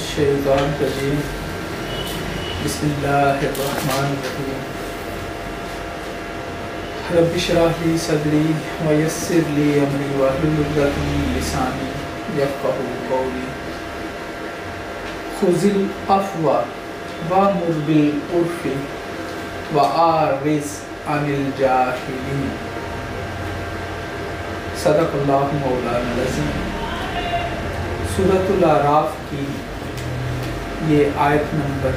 الشیطان الرجیم بسم اللہ الرحمن الرحیم رب اشرح لی صدری ویسر لی امری واحلل عقدۃ من لسانی یفقهوا قولی خذ العفو وامر بالعرف واعرض عن الجاہلین۔ صدق اللہ مولانا العظیم۔ سورۃ الاعراف کی یہ آیت نمبر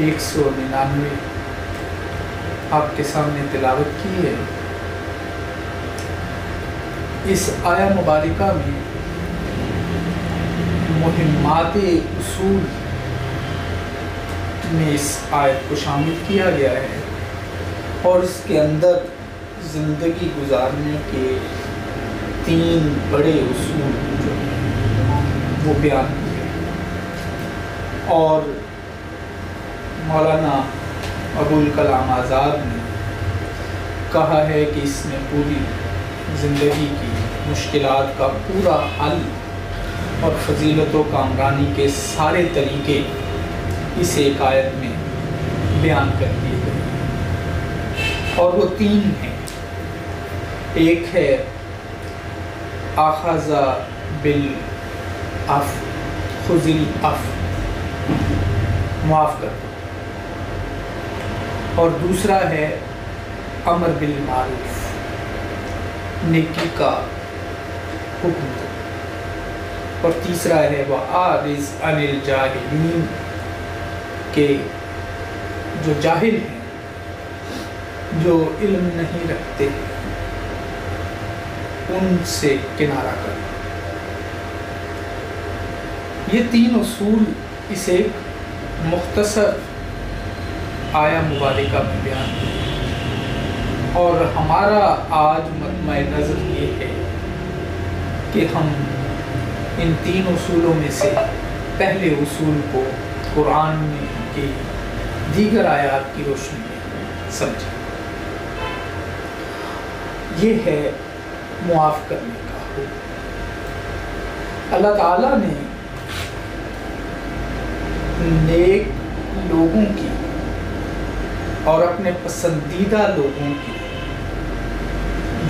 199 آپ کے سامنے تلاوت کی ہے۔ اس آیہ مبارکہ میں مہمات اصول میں اس آیت کو شامل کیا گیا ہے اور اس کے اندر زندگی گزارنے کے 3 بڑے اصول جو وہ بیان کیے اور مولانا ابوالکلام آزاد نے کہا ہے کہ اس میں پوری زندگی کی مشکلات کا پورا حل اور فضیلت و کامرانی کے سارے طریقے اس ایک آیت میں بیان کر دیے گئے اور وہ 3 ہیں۔ ایک ہے اخذ بالعفو، خذ العفو، معاف کر دو، اور دوسرا ہے امر بالمعروف، نیکی کا حکم دو، اور تیسرا ہے وَأَعْرِضْ عَنِ الْجَاهِلِينَ، کہ جو جاہل ہیں، جو علم نہیں رکھتے، ان سے کنارہ کرو۔ یہ 3 اصول اس ایک مختصر آیہ مبارکہ میں بیان ہے اور ہمارا آج مطمع نظر یہ ہے کہ ہم ان 3 اصولوں میں سے پہلے اصول کو قرآن میں کی دیگر آیات کی روشنی میں سمجھیں۔ یہ ہے معاف کرنے کا حکم۔ اللہ تعالیٰ نے نیک لوگوں کی اور اپنے پسندیدہ لوگوں کی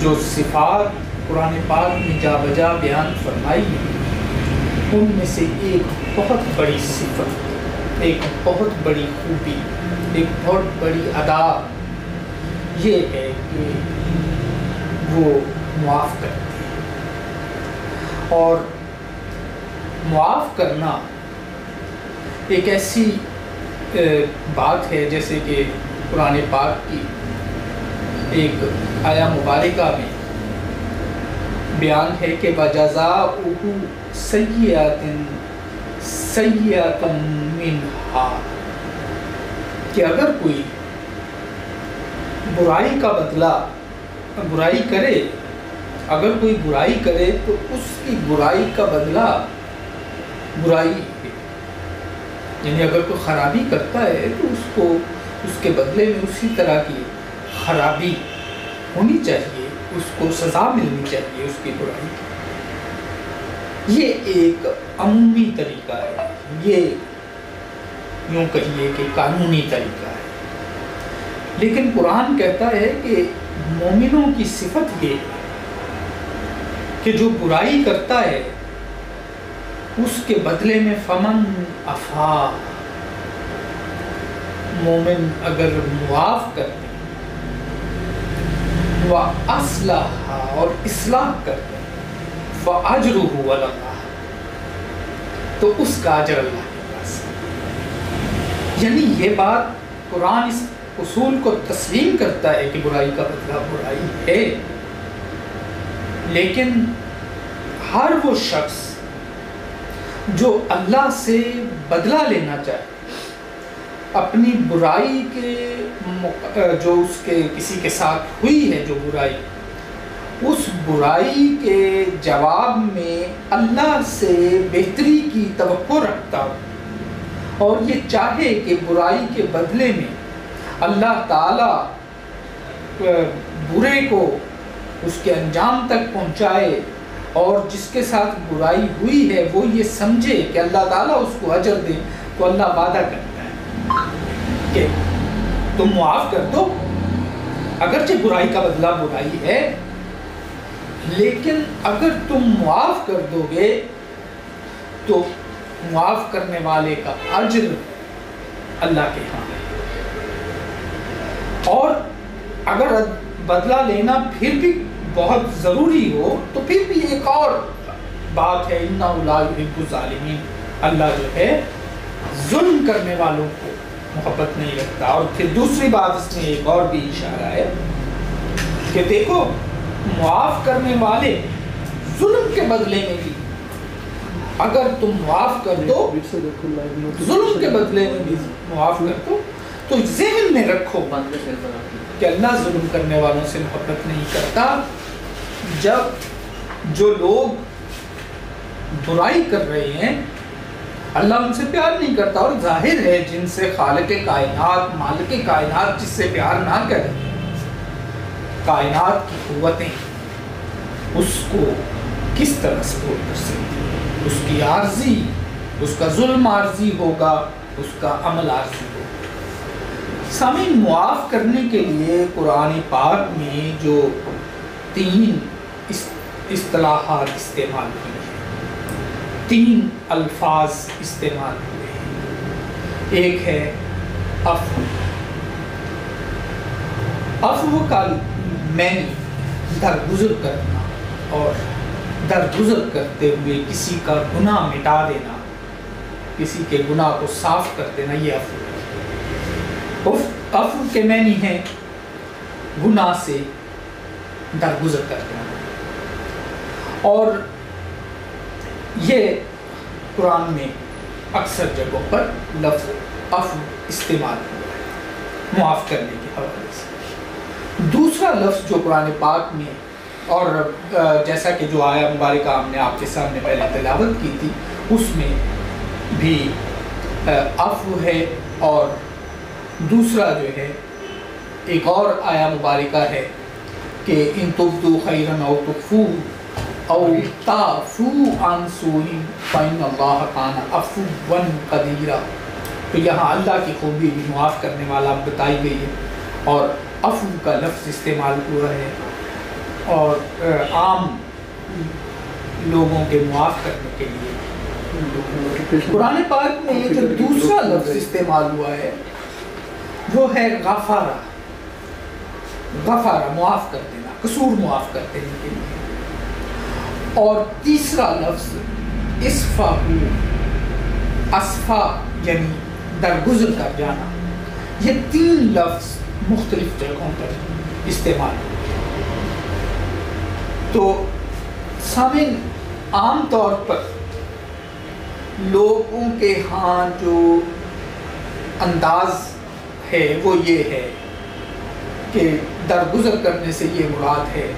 جو صفات قرآن پاک میں جا بجا بیان فرمائی ہیں، ان میں سے ایک بہت بڑی صفت، ایک بہت بڑی خوبی، ایک بہت بڑی ادا یہ ہے کہ وہ معاف کرتے ہیں۔ اور معاف کرنا ایک ایسی بات ہے جیسے کہ قرآن پاک کی ایک آیہ مبارکہ میں بیان ہے کہ وَجَزَاؤُهُ سَيِّئَةٌ مِّنْهَا، کہ اگر کوئی برائی کا بدلہ برائی کرے، اگر کوئی برائی کرے تو اس کی برائی کا بدلہ برائی ہے، یعنی اگر کوئی خرابی کرتا ہے تو اس کو اس کے بدلے میں اسی طرح کی خرابی ہونی چاہیے، اس کو سزا ملنی چاہیے اس کی برائی کی۔ یہ ایک عمومی طریقہ ہے، یہ یوں کہیے کہ قانونی طریقہ ہے، لیکن قرآن کہتا ہے کہ مومنوں کی صفت یہ ہے کہ جو برائی کرتا ہے اس کے بدلے میں فمن عفا، مومن اگر معاف کر دے وَأَصْلَحَ، اور اصلاح کر دے، فَأَجْرُهُ عَلَى اللَّهِ، تو اس کا اجر اللہ کے پاس ہے۔ یعنی یہ بات قرآن اس اصول کو تسلیم کرتا ہے کہ برائی کا بدلہ برائی ہے، لیکن ہر وہ شخص جو اللہ سے بدلہ لینا چاہے، اپنی برائی کے جو اس کے کسی کے ساتھ ہوئی ہے جو برائی، اس برائی کے جواب میں اللہ سے بہتری کی توقع رکھتا ہو اور یہ چاہے کہ برائی کے بدلے میں اللہ تعالیٰ برے کو اس کے انجام تک پہنچائے اور جس کے ساتھ برائی ہوئی ہے وہ یہ سمجھے کہ اللہ تعالیٰ اس کو اجر دے، تو اللہ وعدہ کرتا ہے کہ تم معاف کر دو، اگرچہ برائی کا بدلہ برائی ہے، لیکن اگر تم معاف کر دو گے تو معاف کرنے والے کا اجر اللہ کے ہاں ہے۔ اور اگر بدلہ لینا پھر بھی بہت ضروری ہو تو پھر بھی ایک اور بات ہے، اِنَّهُ لَا يُحِبُّ الظَّالِمِينَ، اللہ جو ہے ظلم کرنے والوں کو محبت نہیں رکھتا۔ اور پھر دوسری بات اس میں ایک اور بھی اشارہ ہے کہ دیکھو معاف کرنے والے ظلم کے بدلے میں بھی اگر تم معاف کر دو، ظلم کے بدلے میں بھی معاف کر دو، تو ذہن میں رکھو کہ اللہ ظلم کرنے والوں سے محبت نہیں کرتا۔ جب جو لوگ برائی کر رہے ہیں اللہ ان سے پیار نہیں کرتا، اور ظاہر ہے جن سے خالق کائنات مالک کائنات جس سے پیار نہ کرے، کائنات کی قوتیں اس کو کس طرح سپورٹ کر سکتی، اس کی عارضی، اس کا ظلم عارضی ہوگا، اس کا عمل عارضی ہوگا۔ سامعین، معاف کرنے کے لیے قرآن پاک میں جو 3 اصطلاحات استعمال ہوئی ہیں، 3 الفاظ استعمال ہوئے ہیں، ایک ہے عفو۔ عفو کا معنی درگزر کرنا، اور درگزر کرتے ہوئے کسی کا گناہ مٹا دینا، کسی کے گناہ کو صاف کر دینا، یہ عفو ہے۔ عفو کے معنی ہے گناہ سے درگزر کر دینا، اور یہ قرآن میں اکثر جگہوں پر لفظ عفو استعمال ہوا ہے معاف کرنے کے حوالے سے۔ دوسرا لفظ جو قرآن پاک میں، اور جیسا کہ جو آیا مبارکہ ہم نے آپ کے سامنے پہلے تلاوت کی تھی، اس میں بھی عفو ہے، اور دوسرا جو ہے ایک اور آیا مبارکہ ہے کہ ان تبدوا خیرا او تخفوہ او تعفوا عن سوء فإن اللہ کان عفوا قدیرا۔ تو یہاں اللہ کی خوبی بھی معاف کرنے والا بتائی گئی ہے، اور عفو کا لفظ استعمال ہوا ہے، اور عام لوگوں کے معاف کرنے کے لیے قرآن پاک میں یہ جو دوسرا لفظ استعمال ہوا ہے وہ ہے غفارہ۔ غفارہ معاف کر دینا، قصور معاف کر دینے کے لیے۔ اور تیسرا لفظ اصفا، اسفا یعنی درگزر کر جانا۔ یہ 3 لفظ مختلف جگہوں پر استعمال ہوئے۔ تو سامعین، عام طور پر لوگوں کے ہاں جو انداز ہے وہ یہ ہے کہ درگزر کرنے سے یہ مراد ہے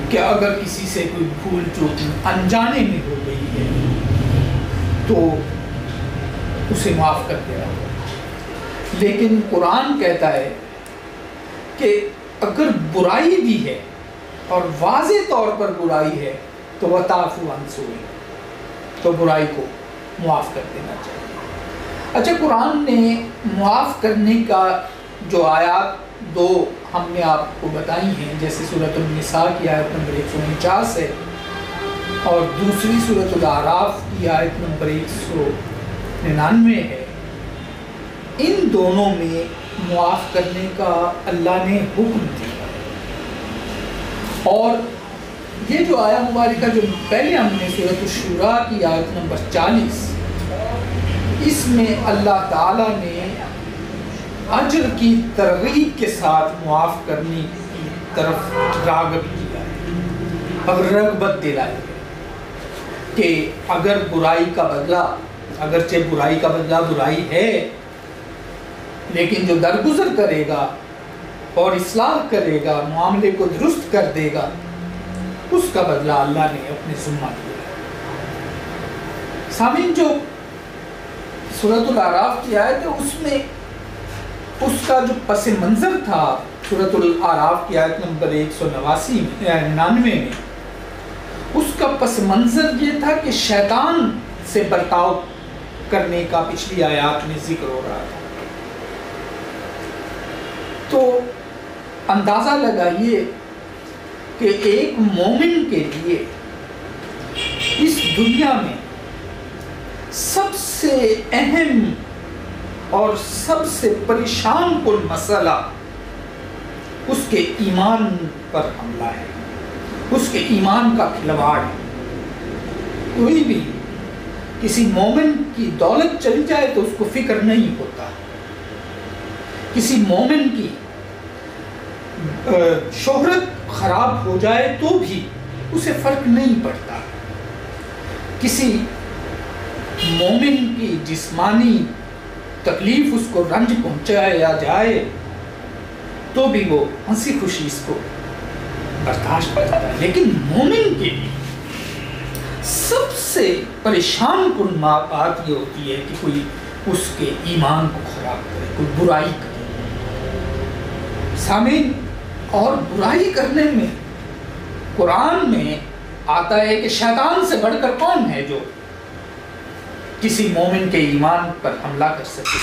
کہ اگر کسی سے کوئی بھول چوک انجانے میں ہو گئی ہے تو اسے معاف کر دینا۔ لیکن قرآن کہتا ہے کہ اگر برائی بھی ہے اور واضح طور پر برائی ہے تو وَتَعْفُوا عَنْ سُوءٍ، تو برائی کو معاف کر دینا چاہیے۔ اچھا، قرآن نے معاف کرنے کا جو آیات 2 ہم نے آپ کو بتائی ہیں، جیسے سورۃ النساء کی آیت نمبر 149 ہے، اور دوسری سورۃ الاعراف کی آیت نمبر 199 ہے، ان دونوں میں معاف کرنے کا اللہ نے حکم دیا۔ اور یہ جو آیا مبارکہ جو پہلے ہم نے سورۃ الشورى کی آیت نمبر 40، اس میں اللہ تعالیٰ نے اجر کی ترغیب کے ساتھ معاف کرنے کی طرف راغب کیا ہے، اور رغبت دلائی ہے کہ اگر برائی کا بدلہ، اگرچہ برائی کا بدلہ برائی ہے، لیکن جو درگزر کرے گا اور اصلاح کرے گا، معاملے کو درست کر دے گا، اس کا بدلہ اللہ نے اپنے ذمہ لیا ہے۔ سامعین، جو سورۃ الاعراف کی آیت ہے اس میں اس کا جو پس منظر تھا، سورۃ الاعراف کی آیت نمبر 199 میں، اس کا پس منظر یہ تھا کہ شیطان سے برتاؤ کرنے کا پچھلی آیات میں ذکر ہو رہا تھا. تو اندازہ لگائیے کہ ایک مومن کے لیے اس دنیا میں سب سے اہم اور سب سے پریشان کن مسئلہ اس کے ایمان پر حملہ ہے، اس کے ایمان کا کھلواڑ ہے. کوئی بھی کسی مومن کی دولت چلی جائے تو اس کو فکر نہیں ہوتا، کسی مومن کی شہرت خراب ہو جائے تو بھی اسے فرق نہیں پڑتا، کسی مومن کی جسمانی تکلیف اس کو رنج پہنچایا جائے تو بھی وہ ہنسی خوشی اس کو برداشت کرتا ہے. لیکن مومن کے لیے سب سے پریشان کن بات یہ ہوتی ہے کہ کوئی اس کے ایمان کو خراب کرے، کوئی برائی کرے. سامعین، اور برائی کرنے میں قرآن میں آتا ہے کہ شیطان سے بڑھ کر کون ہے جو کسی مومن کے ایمان پر حملہ کر سکے.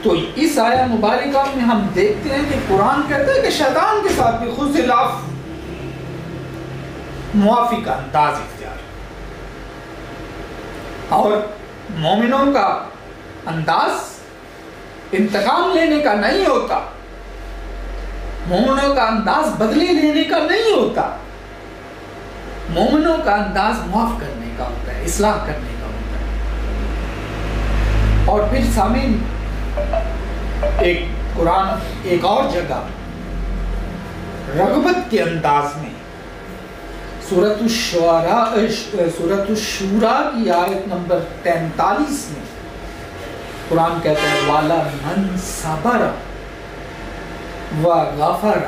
تو اس آیہ مبارکہ میں ہم دیکھتے ہیں کہ قرآن کہتا ہے کہ شیطان کے ساتھ بھی خود خلاف موافق انداز اختیار، اور مومنوں کا انداز انتقام لینے کا نہیں ہوتا، مومنوں کا انداز بدلے لینے کا نہیں ہوتا، مومنوں کا انداز معاف کرنے کا ہوتا ہے، اصلاح کرنے کا ہوتا ہے. اور پھر سامعین، ایک قرآن ایک اور جگہ رغبت کے انداز میں سورۃ الشورى کی آیت نمبر 43 میں قرآن کہتا ہے والا من صبر وغفر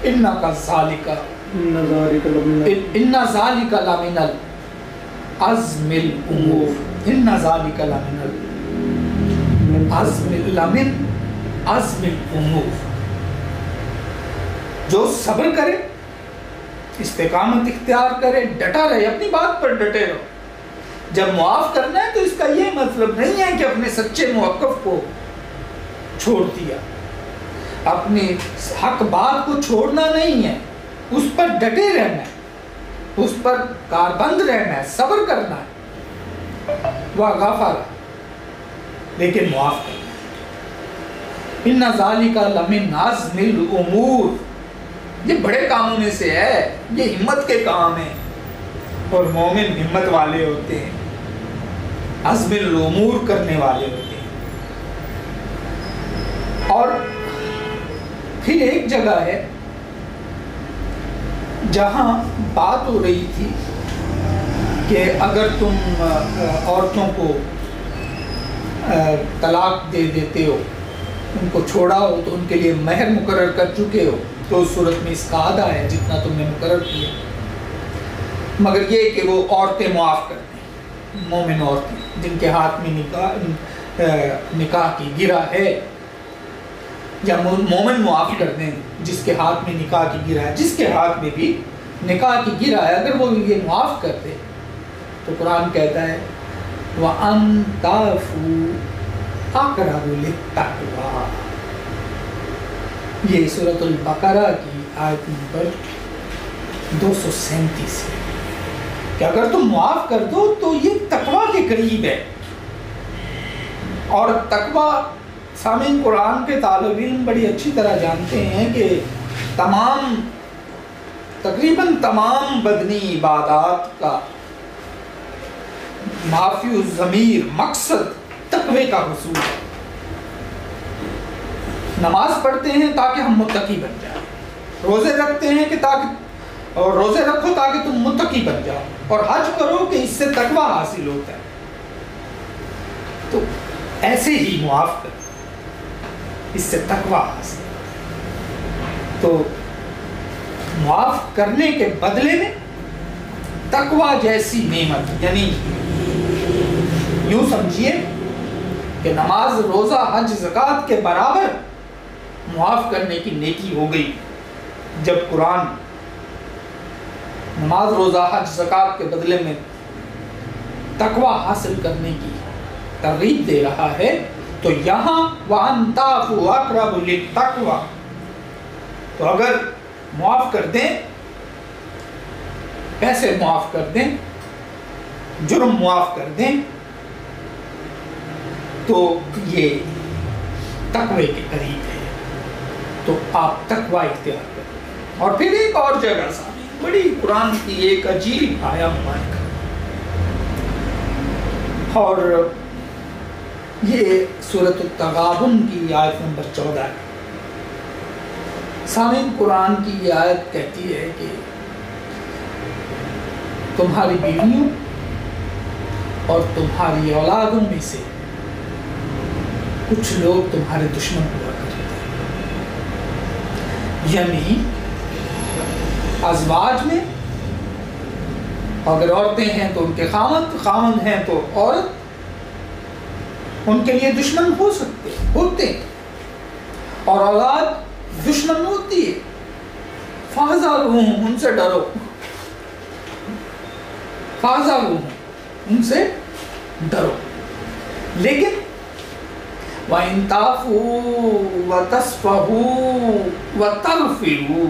ان ذالک لمن العزم الامور، ان ذالک لمن عزم الامور. جو صبر کرے، استقامت اختیار کرے، ڈٹا رہے، اپنی بات پر ڈٹے رہو. جب معاف کرنا ہے تو اس کا یہ مطلب نہیں ہے کہ اپنے سچے موقف کو چھوڑ دیا، اپنی حق بات کو چھوڑنا نہیں ہے، اس پر ڈٹے رہنا ہے، اس پر کاربند رہنا ہے، صبر کرنا ہے. وغفر، لیکن معاف کرنا ہے. ان ذالک لمن عزم الامور، یہ بڑے کاموں میں سے ہے، یہ ہمت کے کام ہیں، اور مومن ہمت والے ہوتے ہیں، عزم الامور کرنے والے ہوتے ہیں. اور پھر ایک جگہ ہے جہاں بات ہو رہی تھی کہ اگر تم عورتوں کو طلاق دے دیتے ہو، ان کو چھوڑا ہو تو ان کے لیے مہر مقرر کر چکے ہو، تو اس صورت میں اس کا آدھا ہے جتنا تم نے مقرر کیا، مگر یہ کہ وہ عورتیں معاف کر دیں، مومن عورتیں جن کے ہاتھ میں نکاح کی گرہ ہے، یا مومن معاف کر دیں جس کے ہاتھ میں نکاح کی گرہ ہے، جس کے ہاتھ میں بھی نکاح کی گرہ ہے، اگر وہ یہ معاف کر دے تو قرآن کہتا ہے وَأَن تَعْفُوا أَقْرَبُ لِلتَّقْوَىٰ. یہ سورۃ البقرہ کی آیت نمبر 237 ہے کہ اگر تم معاف کر دو تو یہ تقویٰ کے قریب ہے. اور تقویٰ، سامعین، قرآن کے طالب علم بڑی اچھی طرح جانتے ہیں کہ تقریباً تمام بدنی عبادات کا نافی الضمیر مقصد تقوی کا حصول ہے. نماز پڑھتے ہیں تاکہ ہم متقی بن جائیں، روزے رکھتے ہیں کہ اور روزے رکھو تاکہ تم متقی بن جاؤ، اور حج کرو کہ اس سے تقوی حاصل ہوتا ہے. تو ایسے ہی معاف کرو، اس سے تقوی حاصل. تو معاف کرنے کے بدلے میں تقوی جیسی نعمت، یعنی یوں سمجھیے کہ نماز، روزہ، حج، زکوٰۃ کے برابر معاف کرنے کی نیکی ہو گئی جب قرآن نماز روزہ حج زکوٰۃ کے بدلے میں تقوی حاصل کرنے کی ترغیب دے رہا ہے، تو یہاں وَأَن تَعْفُوا أَقْرَبُ لِلتَّقْوَىٰ، تو اگر معاف کر دیں، پیسے معاف کر دیں، جرم معاف کر دیں، تو یہ تقوی کے قریب ہے، تو آپ تقوی اختیار کریں۔ اور پھر ایک اور جگہ سامنے بڑی قرآن کی ایک عجیب آیا مبارکہ، اور یہ سورۃ التغابن کی آیت نمبر 14 ہے۔ سامعین، قرآن کی یہ آیت کہتی ہے کہ تمہاری بیویوں اور تمہاری اولادوں میں سے کچھ لوگ تمہارے دشمن ہوا کرتے ہیں، یعنی ازواج میں اگر عورتیں ہیں تو ان کے خامند ہیں تو عورت ان کے لیے دشمن ہوتے ہیں، اور اولاد دشمن ہوتی ہے۔ فاحذروہم، ان سے ڈرو، فاحذروہم، ان سے ڈرو۔ لیکن وَإِن تَعْفُوا وَتَصْفَحُوا وَتَغْفِرُوا،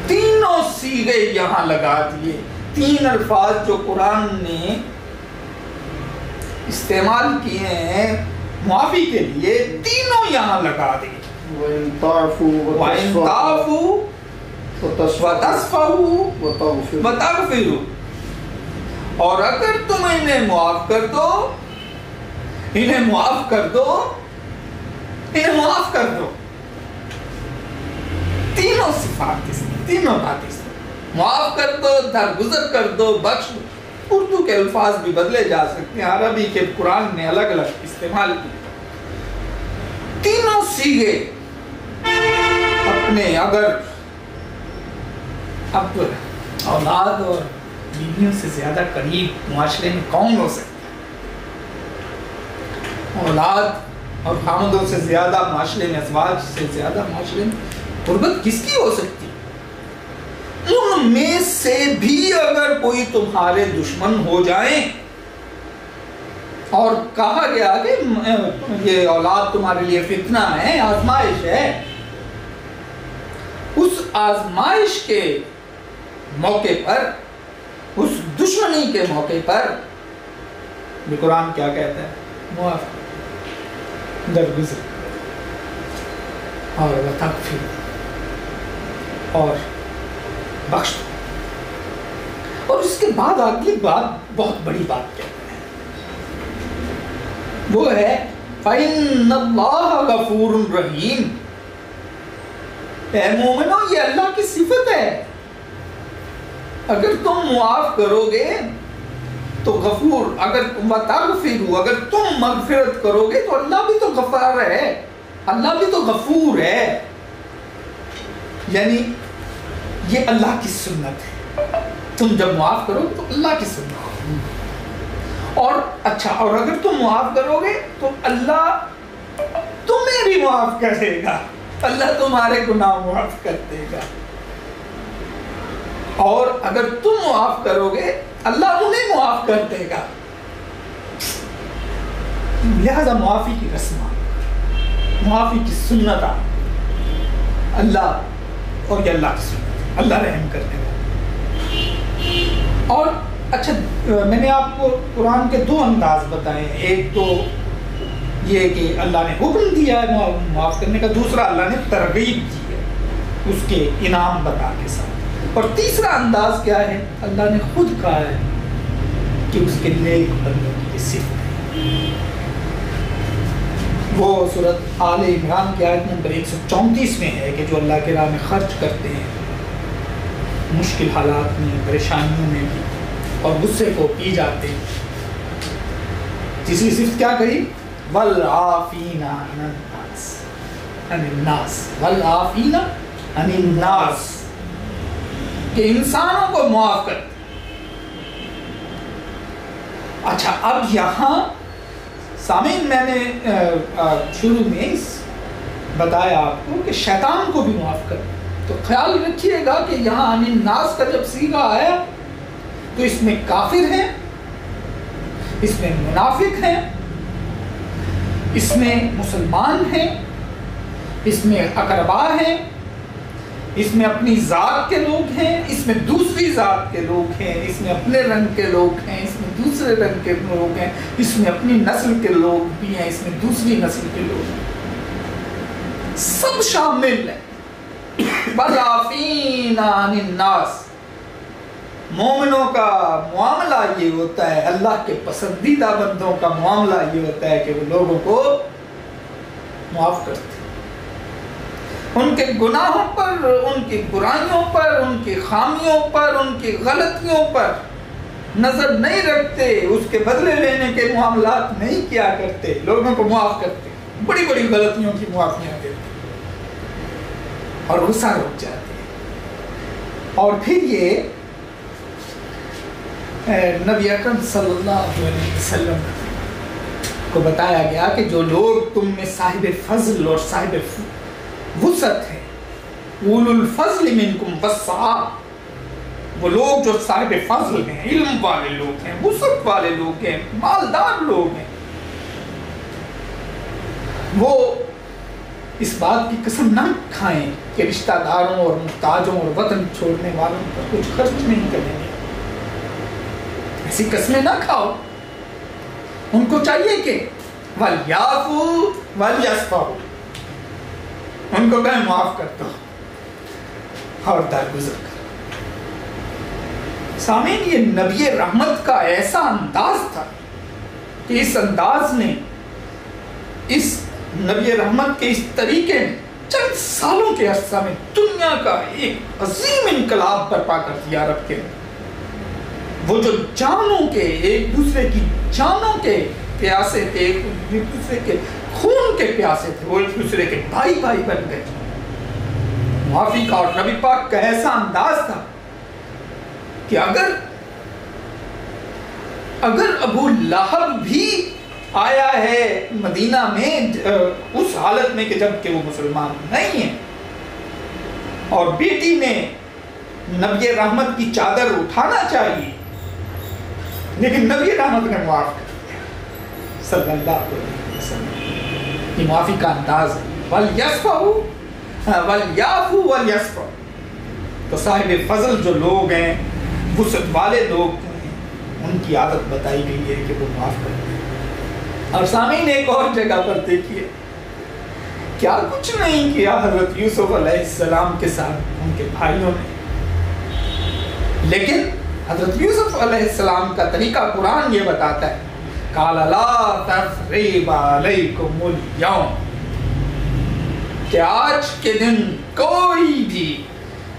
تینوں صیغے یہاں لگا دیے، تین الفاظ جو قرآن نے استعمال کیے ہیں معافی کے لیے، تینوں یہاں لگا دیے۔ وَإِن تَعْفُوا وَتَصْفَحُوا وَتَغْفِرُوا، اور اگر تم انہیں معاف کر دو، انہیں معاف کر دو، انہیں معاف کر دو، تینوں صفات اس میں، تینوں باتیں اس میں، معاف کر دو، درگزر کر دو، بخش دو۔ اردو کے الفاظ بھی بدلے جا سکتے ہیں، عربی کے قرآن نے الگ الگ استعمال کیے۔ تینوں صیغے اپنے، اگر اب اولاد اور بیویوں سے زیادہ قریب معاشرے میں کون ہو سکتا ہے؟ اولاد اور خامندوں سے زیادہ معاشرے میں، ازواج سے زیادہ معاشرے میں قربت کس کی ہو سکتی؟ ان میں سے بھی اگر کوئی تمہارے دشمن ہو جائیں، اور کہا گیا کہ یہ اولاد تمہارے لیے فتنہ ہے، آزمائش ہے، اس آزمائش کے موقع پر، اس دشمنی کے موقع پر یہ قرآن کیا کہتا ہے؟ معاف، درگزر اور وتغفر، اور بخش دو۔ اور اس کے بعد اگلی بات بہت بڑی بات کہتے ہیں، وہ ہے فَإِنَّ اللَّهَ غَفُورٌ رَحِيمٌ۔ اے مومنو، یہ اللہ کی صفت ہے، اگر تم معاف کرو گے تو غفور، اگر وَتَغْفِرُوا، اگر تم مغفرت کرو گے تو اللہ بھی تو غفار ہے، اللہ بھی تو غفور ہے، یعنی یہ اللہ کی سنت ہے، تم جب معاف کرو تو اللہ کی سنت ہے۔ اور اچھا، اور اگر تم معاف کرو گے تو اللہ تمہیں بھی معاف کرے گا، اللہ تمہارے گناہ معاف کر دے گا، اور اگر تم معاف کرو گے اللہ انہیں معاف کر دے گا۔ لہذا معافی کی رسمات، معافی کی سنت اللہ، اور یہ اللہ کی سنت، اللہ رحم کرنے والا۔ اور اچھا، میں نے آپ کو قرآن کے دو انداز بتائے ہیں، ایک تو یہ کہ اللہ نے حکم دیا ہے معاف کرنے کا، دوسرا اللہ نے ترغیب دی ہے اس کے انعام بتا کے ساتھ، اور تیسرا انداز کیا ہے؟ اللہ نے خود کہا ہے کہ اس کے نیک بندوں کی صفت ہے۔ وہ سورۃ آل عمران کی آیت نمبر 134 میں ہے کہ جو اللہ کے راہ میں خرچ کرتے ہیں مشکل حالات میں، پریشانیوں میں بھی، اور غصے کو پی جاتے ہیں۔ تیسری صفت کیا کہی؟ والعافین عن الناس، والعافین عن الناس، کہ انسانوں کو معاف کرتے۔ اچھا، اب یہاں سامعین، میں نے شروع میں بتایا آپ کو کہ شیطان کو بھی معاف کر، تو خیال رکھیے گا کہ یہاں عن الناس کا جب صیغہ آیا تو اس میں کافر ہیں، اس میں منافق ہیں، اس میں مسلمان ہیں، اس میں اقربا ہیں، اس میں اپنی ذات کے لوگ ہیں، اس میں دوسری ذات کے لوگ ہیں، اس میں اپنے رنگ کے لوگ ہیں، اس میں دوسرے رنگ کے لوگ ہیں، اس میں اپنی نسل کے لوگ بھی ہیں، اس میں دوسری نسل کے لوگ ہیں، سب شامل ہیں۔ والعافین عن الناس، مومنوں کا معاملہ یہ ہوتا ہے، اللہ کے پسندیدہ بندوں کا معاملہ یہ ہوتا ہے کہ وہ لوگوں کو معاف کرتے ہیں، ان کے گناہوں پر، ان کی برائیوں پر، ان کی خامیوں پر، ان کی غلطیوں پر نظر نہیں رکھتے، اس کے بدلے لینے کے معاملات نہیں کیا کرتے، لوگوں کو معاف کرتے، بڑی بڑی غلطیوں کی معافیاں دیتے اور غصہ رک جاتے ہیں۔ اور پھر یہ نبی اکرم صلی اللہ علیہ وسلم کو بتایا گیا کہ جو لوگ تم میں صاحب فضل اور صاحب وسعت ہے، اولو الفضل منکم والسعہ، وہ لوگ جو صاحب فضل ہیں، علم والے لوگ ہیں، وسعت والے لوگ ہیں، مالدار لوگ ہیں، وہ اس بات کی قسم نہ کھائیں کہ رشتہ داروں اور محتاجوں اور وطن چھوڑنے والوں پر کچھ خرچ نہیں کریں گے، ایسی قسمیں نہ کھاؤ۔ ان کو چاہیے کہ وَلْيَعْفُوا وَلْيَصْفَحُوا، ان کو کہیں معاف کر دو اور درگزر کرو۔ سامعین، یہ نبی رحمت کا ایسا انداز تھا کہ اس انداز نے، اس نبی رحمت کے اس طریقے نے چند سالوں کے عرصہ میں دنیا کا ایک عظیم انقلاب برپا کر دیا عرب کے۔ وہ جو جانوں کے، ایک دوسرے کی جانوں کے پیاسے تھے، ایک دوسرے کے خون کے پیاسے تھے، وہ ایک دوسرے کے بھائی بھائی بن گئے۔ معافی کا اور نبی پاک کا ایسا انداز تھا کہ اگر ابو لہب بھی آیا ہے مدینہ میں اس حالت میں کہ جب کہ وہ مسلمان نہیں ہیں، اور بیٹی نے نبی رحمت کی چادر اٹھانا چاہیے، لیکن نبی رحمت نے معاف کر دیا صلی اللہ علیہ وسلم۔ یہ معافی کا انداز ہے۔ وَلْيَصْفَحُوا وَلْيَعْفُوا وَلْيَصْفَحُوا، تو صاحب فضل جو لوگ ہیں، وسعت والے لوگ ہیں، ان کی عادت بتائی گئی ہے کہ وہ معاف کرتے ہیں۔ اور سامعین، ایک اور جگہ پر دیکھیے کیا کچھ نہیں کیا حضرت یوسف علیہ السلام کے ساتھ ان کے بھائیوں نے، لیکن حضرت یوسف علیہ السلام کا طریقہ قرآن یہ بتاتا ہے، قَالَ لَا تَثْرِيبَ عَلَيْكُمُ الْيَوْمَ، کہ آج کے دن کوئی بھی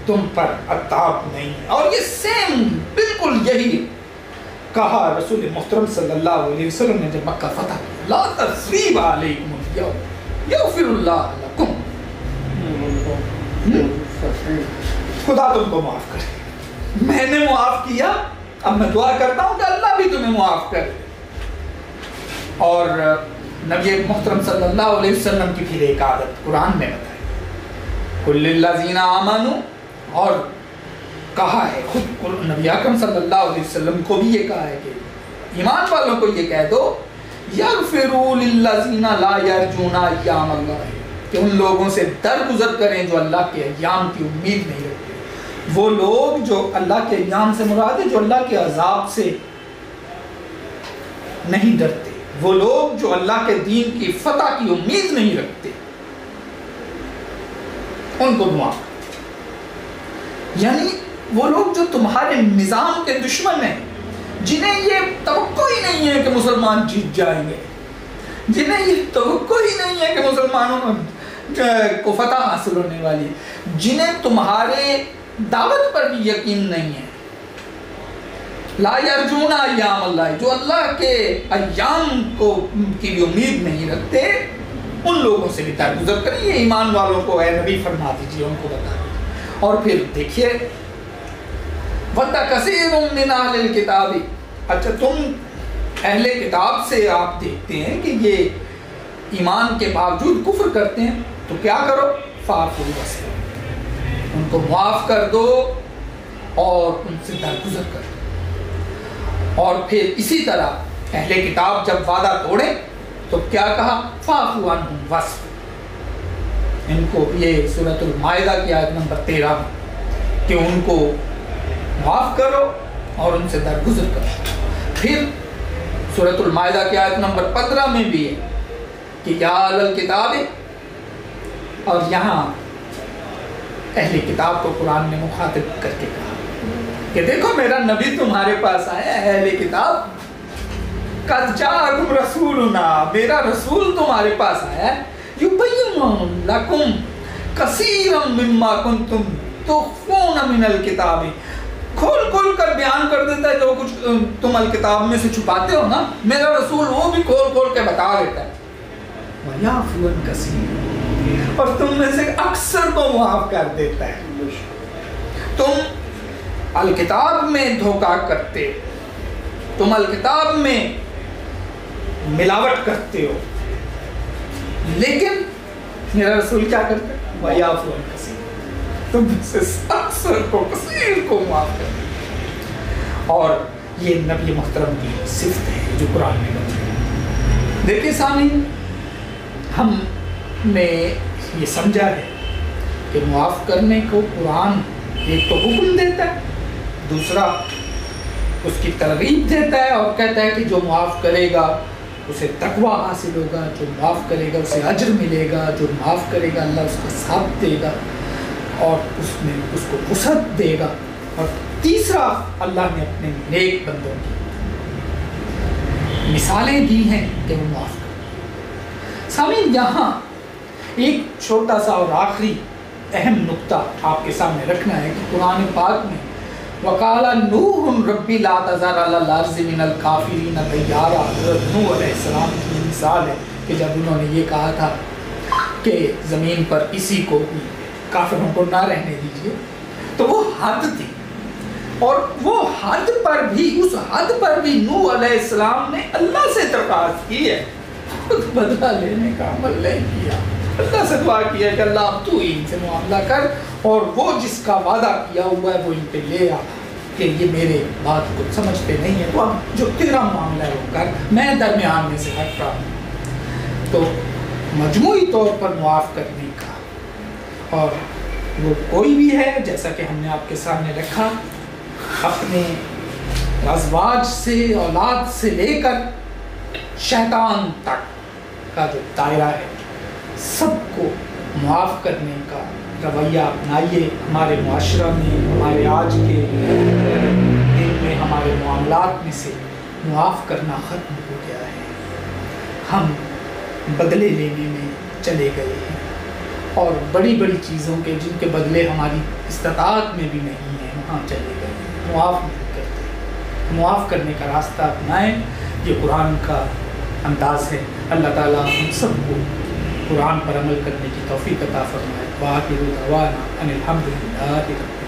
تم پر عتاب نہیں ہے۔ اور یہ سیم بالکل یہی کہا رسول محترم صلی اللہ علیہ وسلم نے جب مکہ فتح کیا، لا تثریب علیکم اليوم یغفر اللہ لکم، خدا تم کو معاف کرے، میں نے معاف کیا، اب میں دعا کرتا ہوں کہ اللہ بھی تمہیں معاف کرے۔ اور نبی محترم صلی اللہ علیہ وسلم کی پھر ایک عادت قرآن نے بتائی، قُلْ لِلَّذِينَ آمَنُوا، اور کہا ہے خود نبی اکرم صلی اللہ علیہ وسلم کو بھی یہ کہا ہے کہ ایمان والوں کو یہ کہہ دو، یغفروا للذین لا یرجون ایام اللہ، کہ ان لوگوں سے درگزر کریں جو اللہ کے ایام کی امید نہیں رکھتے۔ وہ لوگ جو اللہ کے ایام سے مراد ہے جو اللہ کے عذاب سے نہیں ڈرتے، وہ لوگ جو اللہ کے دین کی فتح کی امید نہیں رکھتے، ان کو معاف کرتے۔ یعنی وہ لوگ جو تمہارے نظام کے دشمن ہیں، جنہیں یہ توقع ہی نہیں ہے کہ مسلمان جیت جائیں گے، جنہیں یہ توقع ہی نہیں ہے کہ مسلمانوں کو فتح حاصل ہونے والی ہے، جنہیں تمہارے دعوت پر بھی یقین نہیں ہے، لا یرجون ایام اللہ، جو اللہ کے ایام کو کی بھی امید نہیں رکھتے، ان لوگوں سے بھی درگزر کریں۔ یہ ایمان والوں کو اے نبی فرما دیجیے، ان کو بتا دیجیے۔ اور پھر دیکھیے وَدَّ كَثِيرٌ مِّنْ أَهْلِ الْكِتَابِ، اچھا تم اہل کتاب سے آپ دیکھتے ہیں کہ یہ ایمان کے باوجود کفر کرتے ہیں، تو کیا کرو؟ فَاعْفُوا وَاصْفَحُوا، ان کو معاف کر دو اور ان سے درگزر کر دو۔ اور پھر اسی طرح اہل کتاب جب وعدہ توڑے تو کیا کہا؟ فاعفوا عنہم واصفحوا۔ ان کو یہ سورۃ المائدہ کی آیت نمبر 13 میں کہ ان کو معاف کرو اور ان سے درگزر کرو۔ پھر سورۃ المائدہ کی آیت نمبر 15 میں بھی ہے کہ یا اہل الکتاب، اور یہاں اہل کتاب کو قرآن نے مخاطب کر کے کہا کہ دیکھو میرا نبی تمہارے پاس آیا ہے، اہل کتاب، قد جاءکم رسولنا، میرا رسول تمہارے پاس آیا ہے، یبین لکم کثیرا مما کنتم تخفون من الکتاب، کھول کھول کر بیان کر دیتا ہے جو کچھ تم الکتاب میں سے چھپاتے ہو نا، میرا رسول وہ بھی کھول کھول کے بتا دیتا ہے، وَيَعْفُو عَنْ كَثِيرٍ، اور تم میں سے اکثر کو معاف کر دیتا ہے۔ تم الکتاب میں دھوکہ کرتے، تم الکتاب میں ملاوٹ کرتے ہو، لیکن میرا رسول کیا کرتا ہے؟ وَيَعْفُو عَنْ كَثِيرٍ، تم میں سے اکثر کو، کثیر کو معاف کر دیتا۔ اور یہ نبی محترم کی صفت ہے جو قرآن میں بتائی۔ دیکھیں سامعین، ہم نے یہ سمجھا ہے کہ معاف کرنے کو قرآن ایک تو حکم دیتا ہے، دوسرا اس کی ترغیب دیتا ہے اور کہتا ہے کہ جو معاف کرے گا اسے تقویٰ حاصل ہوگا، جو معاف کرے گا اسے اجر ملے گا، جو معاف کرے گا اللہ اس کا ساتھ دے گا اور اس میں اس کو وسعت دے گا۔ اور تیسرا، اللہ نے اپنے نیک بندوں کی مثالیں دی ہیں کہ وہ معاف کریں۔ سامعین، یہاں ایک چھوٹا سا اور آخری اہم نقطہ آپ کے سامنے رکھنا ہے کہ قرآن پاک میں وَقَالَ نُوحٌ رَبِّ لَا تَذَرْ عَلَى الْأَرْضِ مِنَ الْكَافِرِينَ دَيَّارًا۔ حضرت نوح علیہ السلام کی مثال ہے کہ جب انہوں نے یہ کہا تھا کہ زمین پر کسی کو بھی کافروں کو نہ رہنے دیجیے، تو وہ حد تھی، اور وہ حد پر بھی، اس حد پر بھی نوح علیہ السلام نے اللہ سے درخواست کی ہے، خود بدلہ لینے کا عمل نہیں کیا۔ اللہ سے دعا کیا کہ اللہ اب تو ان سے معاملہ کر، اور وہ جس کا وعدہ کیا ہوا ہے وہ ان پہ لے آ کہ یہ میرے بات کو سمجھتے نہیں ہیں، تو اب جو تیرا معاملہ ہے وہ کر، میں درمیان میں سے ہٹ رہا ہوں۔ تو مجموعی طور پر معاف کرنے کا، اور وہ کوئی بھی ہے جیسا کہ ہم نے آپ کے سامنے رکھا، اپنے ازواج سے، اولاد سے لے کر شیطان تک کا جو دائرہ ہے، سب کو معاف کرنے کا رویہ اپنائیے۔ ہمارے معاشرہ میں، ہمارے آج کے دن میں، ہمارے معاملات میں سے معاف کرنا ختم ہو گیا ہے، ہم بدلے لینے میں چلے گئے ہیں، اور بڑی بڑی چیزوں کے جن کے بدلے ہماری استطاعت میں بھی نہیں ہے وہاں چلے گئے ہیں، معاف نہیں کرتے۔ معاف کرنے کا راستہ اپنائیں، یہ قرآن کا انداز ہے۔ اللہ تعالیٰ ہم سب کو قرآن پر عمل کرنے کی توفیق عطا فرمائے۔ وآخر دعوانا ان الحمد للہ رب العالمین۔